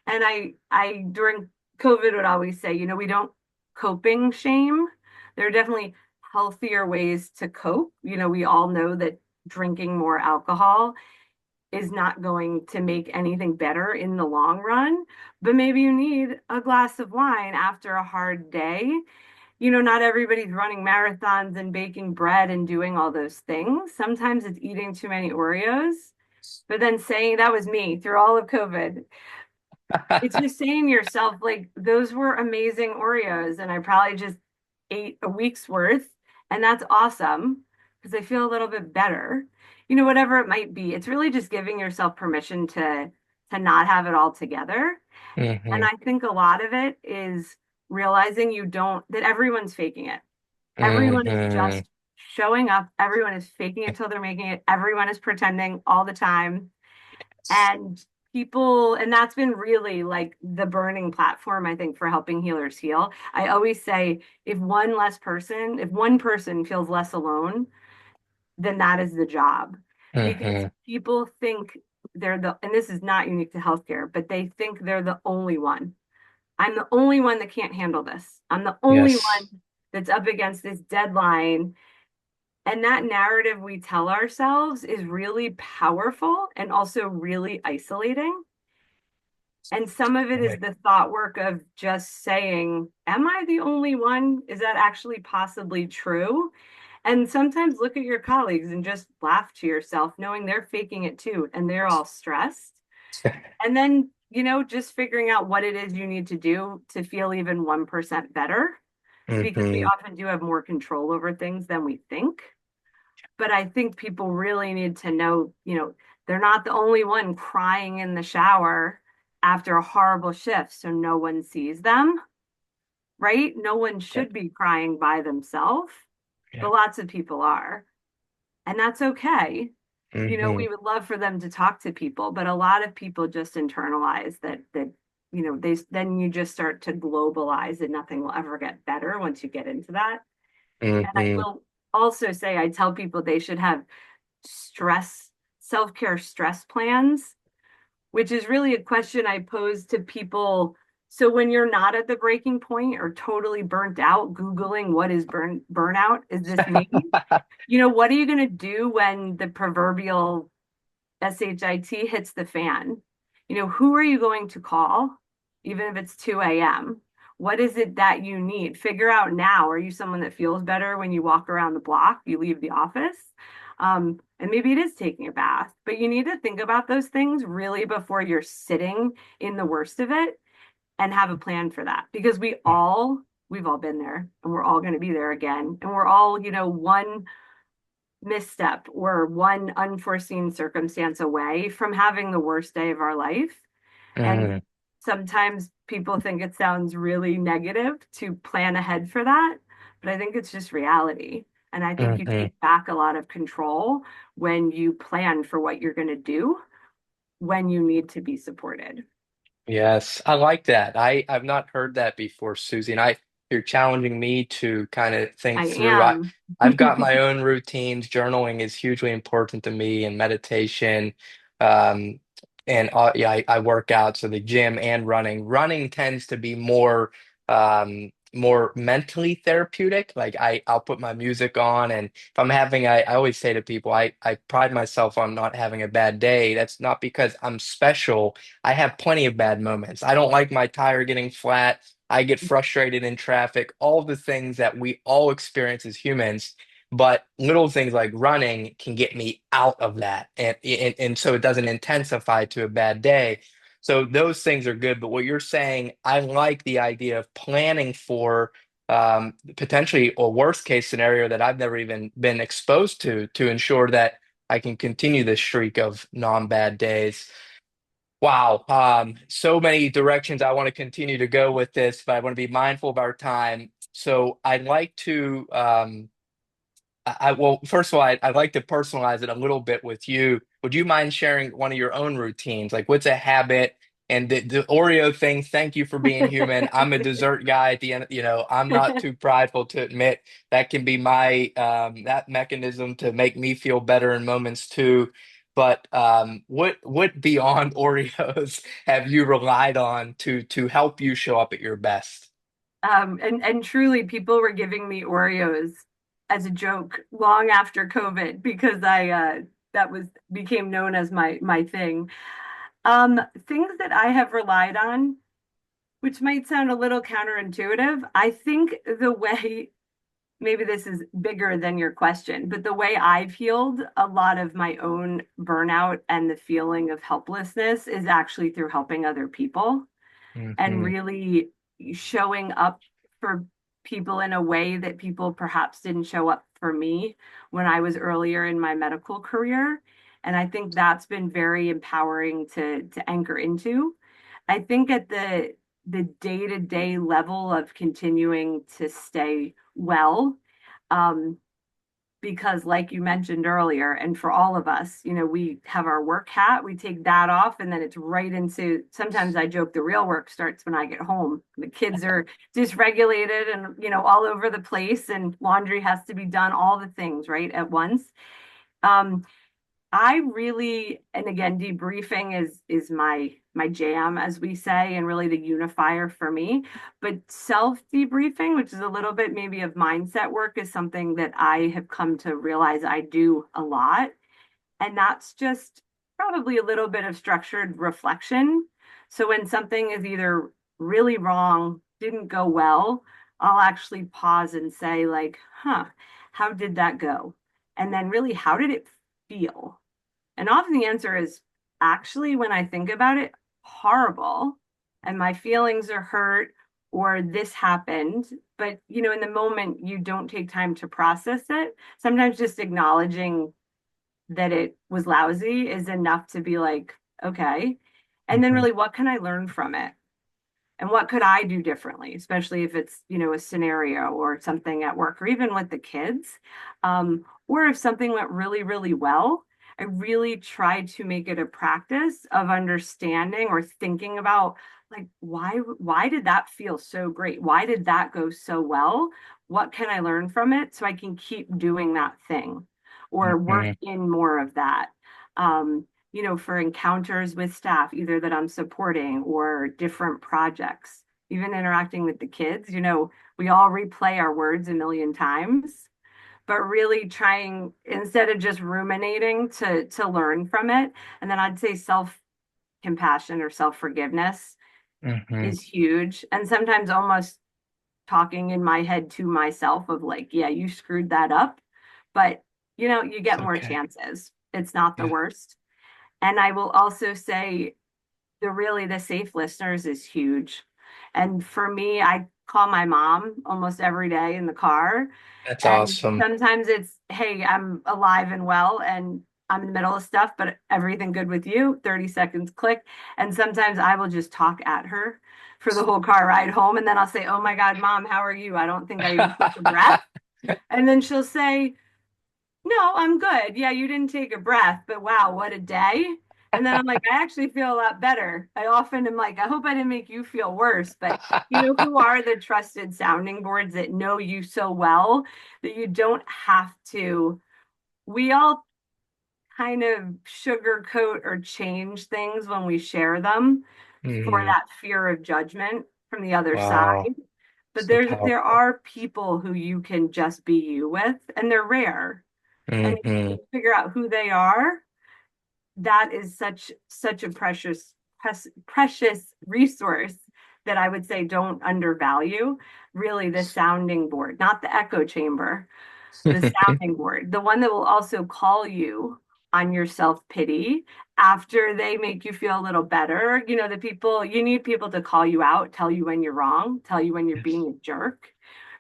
And I during COVID would always say, we don't coping shame. There are definitely healthier ways to cope. We all know that drinking more alcohol is not going to make anything better in the long run, but maybe you need a glass of wine after a hard day. Not everybody's running marathons and baking bread and doing all those things. Sometimes it's eating too many Oreos, but then saying that was me through all of COVID. It's just saying to yourself, like, those were amazing Oreos, and I probably just ate a week's worth, and that's awesome because I feel a little bit better. Whatever it might be. It's really just giving yourself permission to not have it all together. And Mhm. I think a lot of it is realizing that everyone's faking it. Everyone is Mhm. just showing up. Everyone is faking it till they're making it. Everyone is pretending all the time. And and that's been really like the burning platform, I think, for helping healers heal. I always say if one person feels less alone, then that is the job. Because Mhm. people think and this is not unique to healthcare, but they think they're the only one. I'm the only one that can't handle this. I'm the only Yes. one. that's up against this deadline. And that narrative we tell ourselves is really powerful and also really isolating. And some of it is Right. the thought work of just saying, am I the only one? Is that actually possibly true? And sometimes look at your colleagues and just laugh to yourself, knowing they're faking it too, and they're all stressed. And then, just figuring out what it is you need to do to feel even 1% better, because we Hmm. often do have more control over things than we think. But I think people really need to know, they're not the only one crying in the shower after a horrible shift, so no one sees them, right? No one Yeah. should be crying by themselves, Yeah. but lots of people are. And that's okay. Hmm. We would love for them to talk to people, but a lot of people just internalize that they then you just start to globalize and nothing will ever get better once you get into that. And I Hmm. will also say I tell people they should have stress self-care stress plans, which is really a question I pose to people. So when you're not at the breaking point or totally burnt out, Googling what is burnout, is this me? What are you going to do when the proverbial SHIT hits the fan? Who are you going to call, even if it's 2 a.m.? What is it that you need? Figure out now. Are you someone that feels better when you walk around the block, you leave the office? And maybe it is taking a bath, but you need to think about those things really before you're sitting in the worst of it and have a plan for that because we've all been there and we're all going to be there again. And we're all, one misstep or one unforeseen circumstance away from having the worst day of our life. And Hmm. sometimes people think it sounds really negative to plan ahead for that, but I think it's just reality. And I think you Hmm. take back a lot of control when you plan for what you're going to do when you need to be supported. Yes, I like that. I've not heard that before, Susie, and you're challenging me to kind of think I through. am. I've got my own routines. Journaling is hugely important to me, and meditation. Um, and yeah, I work out, so the gym and running. Running tends to be more mentally therapeutic. Like I'll put my music on, and if I'm having, I always say to people, I pride myself on not having a bad day. That's not because I'm special. I have plenty of bad moments. I don't like my tire getting flat. I get frustrated in traffic, all the things that we all experience as humans. But little things like running can get me out of that. And so it doesn't intensify to a bad day. So those things are good. But what you're saying, I like the idea of planning for potentially a worst case scenario that I've never even been exposed to ensure that I can continue this streak of non-bad days. Wow. So many directions I want to continue to go with this, but I want to be mindful of our time. So I'd like to well, first of all, I'd like to personalize it a little bit with you. Would you mind sharing one of your own routines? Like, what's a habit? And the Oreo thing, thank you for being human. I'm a dessert guy at the end, I'm not too prideful to admit that can be my that mechanism to make me feel better in moments too. But what beyond Oreos have you relied on to help you show up at your best? And truly, people were giving me Oreos as a joke long after COVID because that was became known as my thing. Things that I have relied on, which might sound a little counterintuitive, I think the way maybe this is bigger than your question, but the way I've healed a lot of my own burnout and the feeling of helplessness is actually through helping other people and Hmm. really showing up for people in a way that people perhaps didn't show up for me when I was earlier in my medical career. And I think that's been very empowering to anchor into. I think at the day-to-day level of continuing to stay well, um, because like you mentioned earlier, and for all of us, we have our work hat, we take that off, and then it's right into, sometimes I joke the real work starts when I get home. The kids are dysregulated and, all over the place, and laundry has to be done, all the things, right, at once. Um, I really, and again, debriefing is my jam, as we say, and really the unifier for me. But self debriefing, which is a little bit maybe of mindset work, is something that I have come to realize I do a lot. And that's just probably a little bit of structured reflection. So when something is either really wrong, didn't go well, I'll actually pause and say, like, huh, how did that go? And then really, how did it feel? And often the answer is actually, when I think about it, horrible. And my feelings are hurt, or this happened. But, in the moment, you don't take time to process it. Sometimes just acknowledging that it was lousy is enough to be like, okay. And then Mhm. really, what can I learn from it? And what could I do differently, especially if it's, a scenario or something at work or even with the kids. Or if something went really, really well, I really try to make it a practice of understanding or thinking about, like, why did that feel so great? Why did that go so well? What can I learn from it so I can keep doing that thing or work Mhm. in more of that? For encounters with staff, either that I'm supporting or different projects, even interacting with the kids. We all replay our words a million times, but really trying, instead of just ruminating, to learn from it. And then I'd say self compassion or self forgiveness Mhm. is huge. And sometimes almost talking in my head to myself of like, yeah, you screwed that up, but you It's get more okay. chances. It's not the Yeah. worst. And I will also say the safe listeners is huge. And for me, I call my mom almost every day in the car. That's And awesome. sometimes it's, hey, I'm alive and well and I'm in the middle of stuff, but everything good with you? 30 seconds, click. And sometimes I will just talk at her for the whole car ride home. And then I'll say, oh my God, mom, how are you? I don't think I even took a breath. And then she'll say, no, I'm good. Yeah, you didn't take a breath, but wow, what a day. And then I'm like, I actually feel a lot better. I often am like, I hope I didn't make you feel worse. But who are the trusted sounding boards that know you so well that you don't have to? We all kind of sugarcoat or change things when we share them for Mhm. that fear of judgment from the other Wow. side. But So there powerful. are people who you can just be you with, and they're rare. And if you Hmm. can figure out who they are, that is such a precious resource that I would say don't undervalue. Really, the sounding board, not the echo chamber, the sounding board, the one that will also call you on your self-pity after they make you feel a little better. The people, you need people to call you out, tell you when you're wrong, tell you when you're Yes. being a jerk,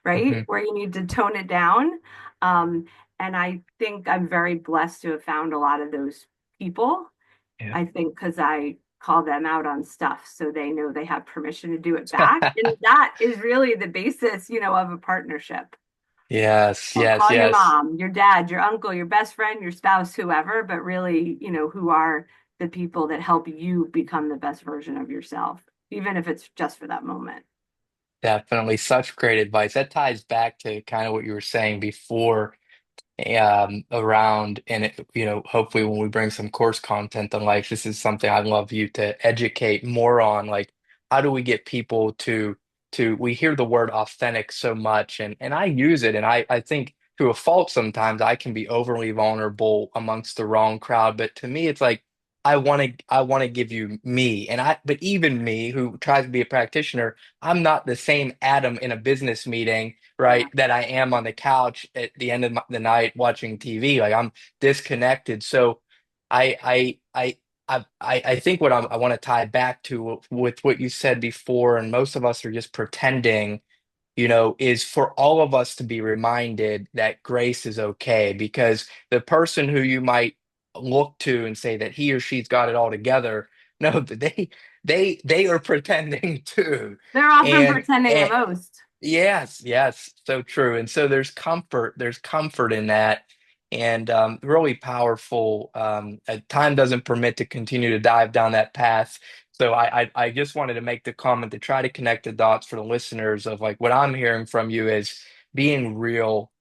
right? Hmm. Where you need to tone it down. Um, and I think I'm very blessed to have found a lot of those people. Yeah. I think because I call them out on stuff so they know they have permission to do it back. And that is really the basis, of a partnership. Yes, Well, yes, call your yes. mom, your dad, your uncle, your best friend, your spouse, whoever, but really, who are the people that help you become the best version of yourself, even if it's just for that moment. Definitely such great advice. That ties back to kind of what you were saying before, around and hopefully when we bring some course content to life, this is something I'd love you to educate more on, like how do we get people to we hear the word authentic so much, and I use it, and I think to a fault sometimes I can be overly vulnerable amongst the wrong crowd, but to me it's like I want to give you me, and I but even me who tries to be a practitioner, I'm not the same Adam in a business meeting, Yeah. right, that I am on the couch at the end of the night watching TV. Like I'm disconnected. So I I I I think what I want to tie back to with what you said before, and most of us are just pretending, is for all of us to be reminded that grace is okay, because the person who you might look to and say that he or she's got it all together, no, they are pretending too. They're often And, pretending the and most. yes, yes, so true. And so there's comfort in that, and really powerful. Time doesn't permit to continue to dive down that path. So I just wanted to make the comment to try to connect the dots for the listeners of like what I'm hearing from you is being real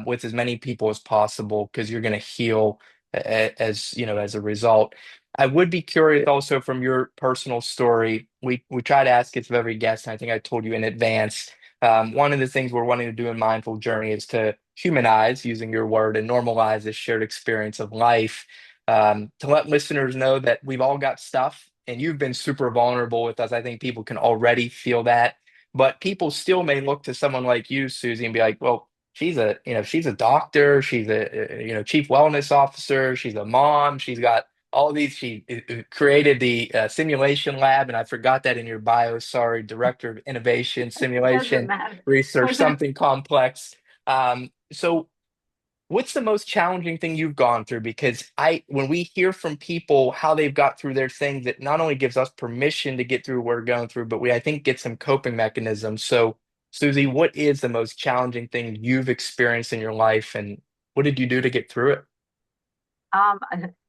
with as many people as possible, because you're going to heal as you know, as a result. I would be curious also from your personal story. We try to ask it of every guest, and I think I told you in advance. One of the things we're wanting to do in Mindful Journey is to humanize, using your word, and normalize this shared experience of life. To let listeners know that we've all got stuff, and you've been super vulnerable with us. I think people can already feel that, but people still may look to someone like you, Susie, and be like, well, she's a doctor, she's a chief wellness officer, she's a mom, she's got all these. She created the simulation lab, and I forgot that in your bio. Sorry, director of innovation, Doesn't simulation matter. research, something complex. So what's the most challenging thing you've gone through? Because when we hear from people how they've got through their things, it not only gives us permission to get through what we're going through, but we, I think, get some coping mechanisms. So, Susie, what is the most challenging thing you've experienced in your life, and what did you do to get through it? Um,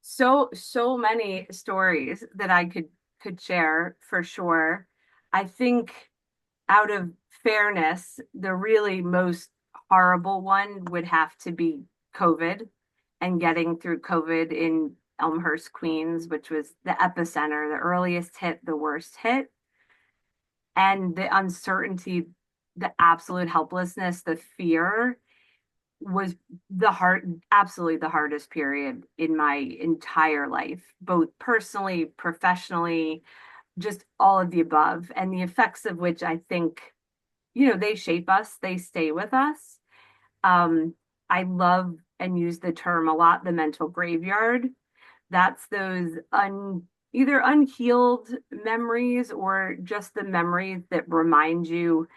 so many stories that I could share for sure. I think out of fairness, the really most horrible one would have to be COVID and getting through COVID in Elmhurst, Queens, which was the epicenter, the earliest hit, the worst hit, and the uncertainty, the absolute helplessness, the fear was absolutely the hardest period in my entire life, both personally, professionally, just all of the above, and the effects of which I think, they shape us, they stay with us. Um, I love and use the term a lot, the mental graveyard. That's those either unhealed memories or just the memories that remind you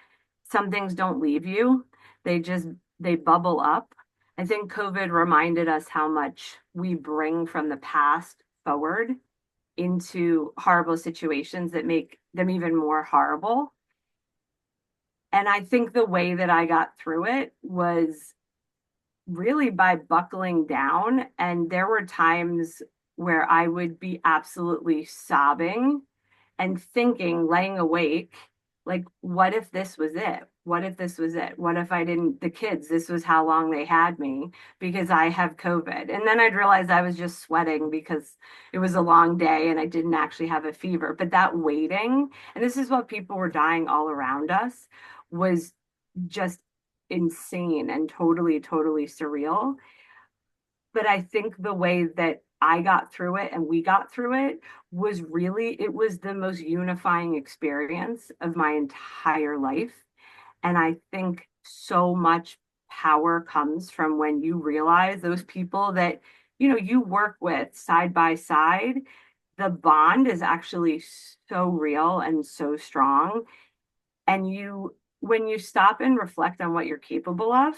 some things don't leave you. They just they bubble up. I think COVID reminded us how much we bring from the past forward into horrible situations that make them even more horrible. And I think the way that I got through it was really by buckling down. And there were times where I would be absolutely sobbing and thinking, laying awake, like, what if this was it? What if this was it? What if I didn't, the kids, this was how long they had me because I have COVID. And then I'd realize I was just sweating because it was a long day and I didn't actually have a fever. But that waiting, and this is what people were dying all around us, was just insane and totally, totally surreal. But I think the way that I got through it and we got through it was really, it was the most unifying experience of my entire life. And I think so much power comes from when you realize those people that, you work with side by side, the bond is actually so real and so strong. And when you stop and reflect on what you're capable of,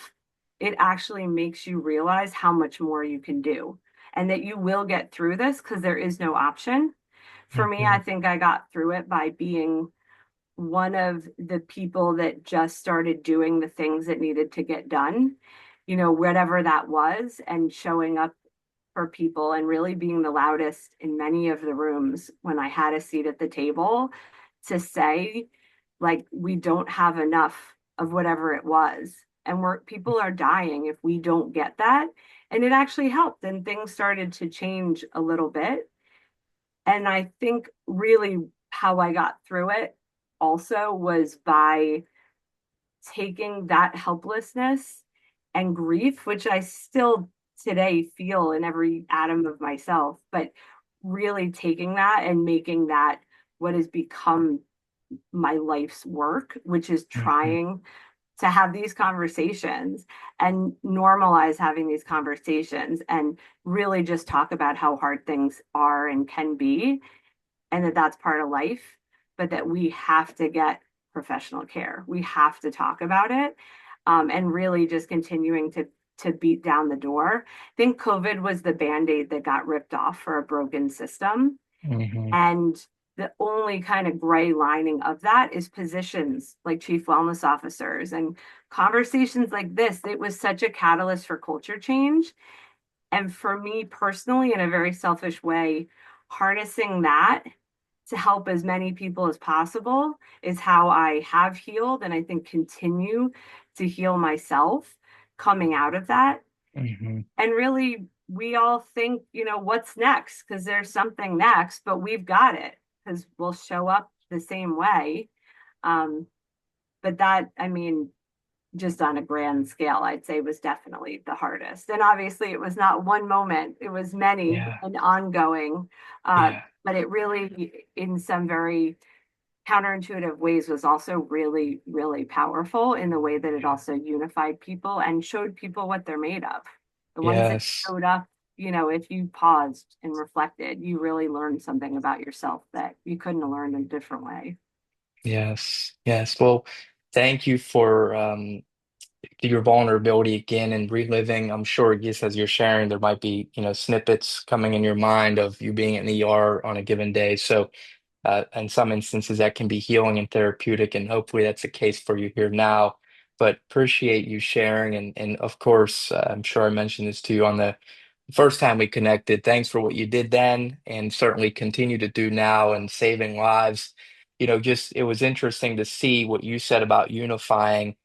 it actually makes you realize how much more you can do and that you will get through this because there is no option. For me, I Mhm. think I got through it by being one of the people that just started doing the things that needed to get done, whatever that was, and showing up for people and really being the loudest in many of the rooms when I had a seat at the table to say, like, we don't have enough of whatever it was. And people are dying if we don't get that. And it actually helped, and things started to change a little bit. And I think really how I got through it also was by taking that helplessness and grief, which I still today feel in every atom of myself, but really taking that and making that what has become my life's work, which is Mhm. trying to have these conversations and normalize having these conversations and really just talk about how hard things are and can be, and that that's part of life, but that we have to get professional care. We have to talk about it, and really just continuing to beat down the door. I think COVID was the band-aid that got ripped off for a broken system. Mhm. And the only kind of gray lining of that is positions like chief wellness officers and conversations like this. It was such a catalyst for culture change. And for me personally, in a very selfish way, harnessing that to help as many people as possible is how I have healed and I think continue to heal myself coming out of that. Mhm. And really we all think, what's next? Because there's something next, but we've got it because we'll show up the same way. Um, but that, I mean, just on a grand scale, I'd say was definitely the hardest. And obviously, it was not one moment, it was many Yeah. and ongoing. Uh, Yeah. but it really, in some very counterintuitive ways, was also really, really powerful in the way that it also unified people and showed people what they're made of. The ones that Yes. showed up, if you paused and reflected, you really learned something about yourself that you couldn't have learned in a different way. Yes. Yes. Well, thank you for your vulnerability again and reliving. I'm sure just as you're sharing, there might be, snippets coming in your mind of you being in the ER on a given day. So in some instances, that can be healing and therapeutic, and hopefully that's the case for you here now. But appreciate you sharing, and of course, I'm sure I mentioned this to you on the first time we connected. Thanks for what you did then, and certainly continue to do now and saving lives. Just it was interesting to see what you said about unifying.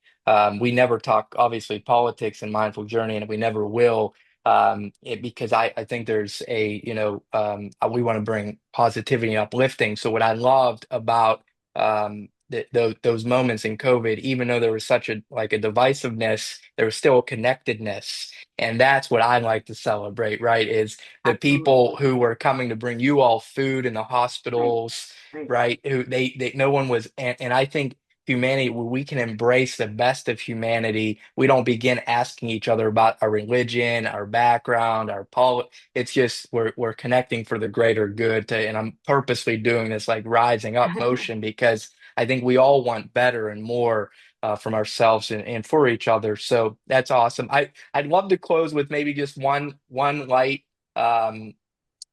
We never talk, obviously, politics and mindful journey, and we never will because I think there's we want to bring positivity and uplifting. So what I loved about those moments in COVID, even though there was such a like a divisiveness, there was still a connectedness. And that's what I like to celebrate, right? Is the people Absolutely. who were coming to bring you all food in the Right. hospitals, Right. right? Who they no one was, and I think humanity, when we can embrace the best of humanity, we don't begin asking each other about our religion, our background, our it's just we're connecting for the greater good and I'm purposely doing this like rising up motion because I think we all want better and more from ourselves and for each other. So that's awesome. I'd love to close with maybe just one light um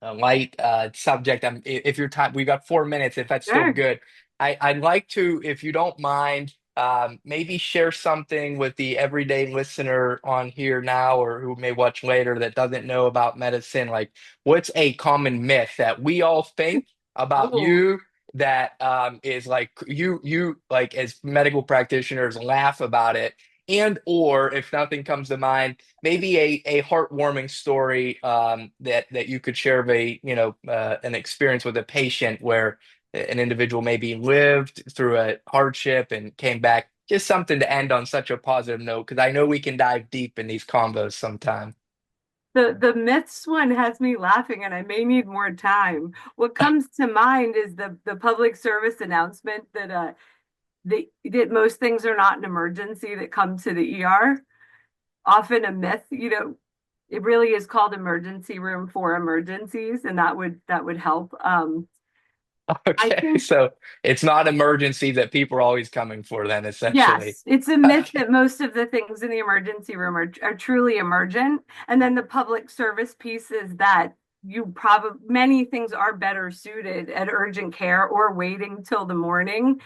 a light subject. If you're time, we got 4 minutes. If that's still Sure. good, I'd like to, if you don't mind, maybe share something with the everyday listener on here now, or who may watch later that doesn't know about medicine. Like, what's a common myth that we all think about Oh, you that is like you like as medical practitioners laugh about it, and or if nothing comes to mind maybe a heartwarming story that you could share of an experience with a patient where an individual maybe lived through a hardship and came back. Just something to end on such a positive note, because I know we can dive deep in these combos sometime. the myths one has me laughing, and I may need more time. What comes to mind is the public service announcement that that most things are not an emergency that come to the ER. Often a myth, it really is called emergency room for emergencies, and that would help. I Okay, think so it's not emergency that people are always coming for then, essentially. yes, it's a myth Okay. that most of the things in the emergency room are truly emergent. And then the public service piece is that you probably many things are better suited at urgent care or waiting till the morning.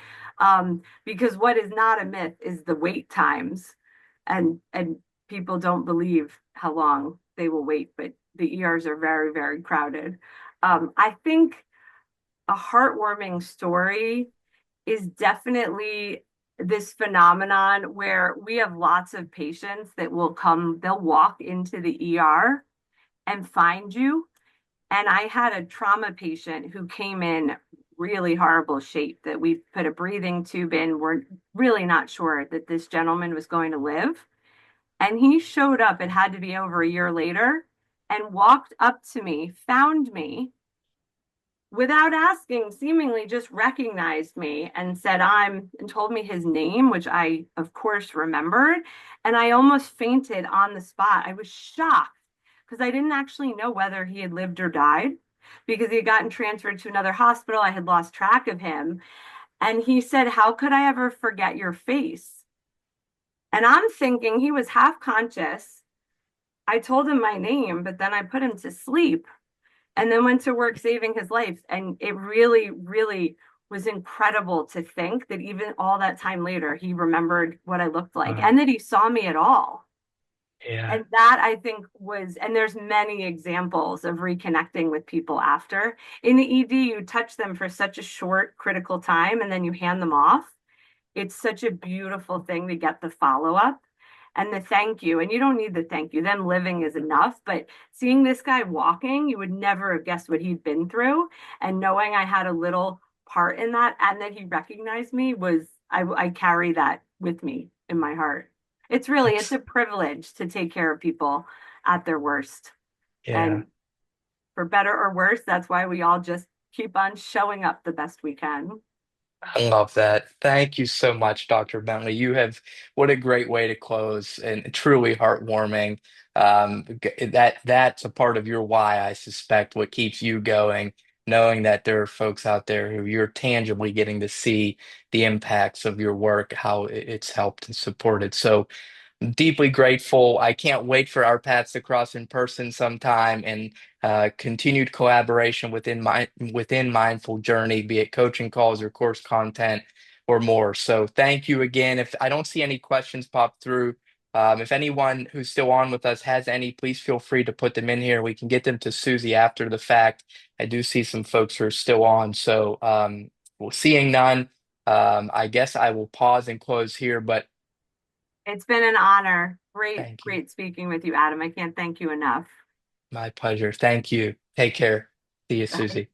Because what is not a myth is the wait times. And people don't believe how long they will wait, but the ERs are very, very crowded. I think a heartwarming story is definitely this phenomenon where we have lots of patients that will come, they'll walk into the ER and find you. And I had a trauma patient who came in really horrible shape that we put a breathing tube in. We're really not sure that this gentleman was going to live. And he showed up, it had to be over a year later, and walked up to me, found me, without asking, seemingly just recognized me and said, and told me his name, which I, of course, remembered. And I almost fainted on the spot. I was shocked because I didn't actually know whether he had lived or died because he had gotten transferred to another hospital. I had lost track of him. And he said, "How could I ever forget your face?" And I'm thinking he was half conscious. I told him my name, but then I put him to sleep and then went to work saving his life. And it really, really was incredible to think that even all that time later, he remembered what I looked like Wow. and that he saw me at all. Yeah. And that I think was, and there's many examples of reconnecting with people after. In the ED, you touch them for such a short, critical time and then you hand them off. It's such a beautiful thing to get the follow up. and the thank you. And you don't need the thank you. Them living is enough. But seeing this guy walking, you would never have guessed what he'd been through. And knowing I had a little part in that and that he recognized me was, I carry that with me in my heart. It's That's a privilege to take care of people at their worst. yeah. And for better or worse, that's why we all just keep on showing up the best we can. I love that. Thank you so much, Dr. Bentley. What a great way to close and truly heartwarming. That's a part of your why, I suspect, what keeps you going, knowing that there are folks out there who you're tangibly getting to see the impacts of your work, how it's helped and supported. So deeply grateful. I can't wait for our paths to cross in person sometime and continued collaboration within Mindful Journey, be it coaching calls or course content or more. So thank you again. If I don't see any questions pop through, if anyone who's still on with us has any, please feel free to put them in here. We can get them to Susie after the fact. I do see some folks who are still on. So well, seeing none, I guess I will pause and close here, but It's been an honor. Great, thank you. great speaking with you, Adam. I can't thank you enough. My pleasure. Thank you. Take care. See you, Bye. Susie.